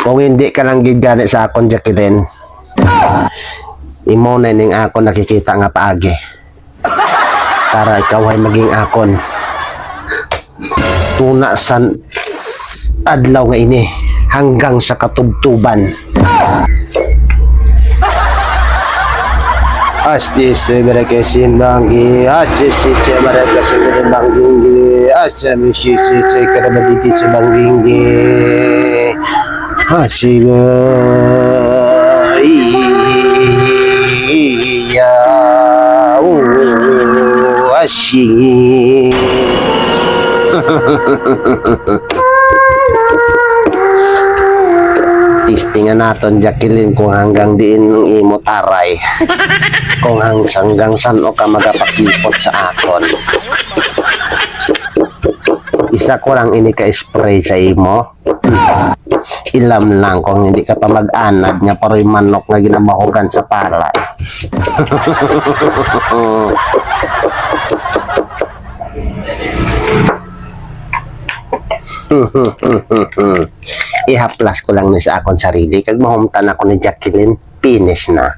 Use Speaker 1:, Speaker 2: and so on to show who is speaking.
Speaker 1: Kung hindi ka lang gigani sa akon, Jacqueline, imo na ning ako nakikita nga paagi para ikaw ay maging akon tuna sa adlaw nga ini hanggang sa katubtuban. Asti sebere kesimbangi asisi cemare kesimbangi banggi asami sisi sekara baditi sebanggi asigo iya asyik. Tistingan naton, Jacqueline, kung hanggang diin ng imo taray. Kung hanggang saan o ka magapakipot sa akon. Isa ko lang ini ka-spray sa imo. Ilam lang kung hindi ka pa mag-anad nga paro'y manok na ginamahugan sa palay. Ihaplas ko lang ni sa akong sarili kag mahumtan ako ni Jacqueline, finish na.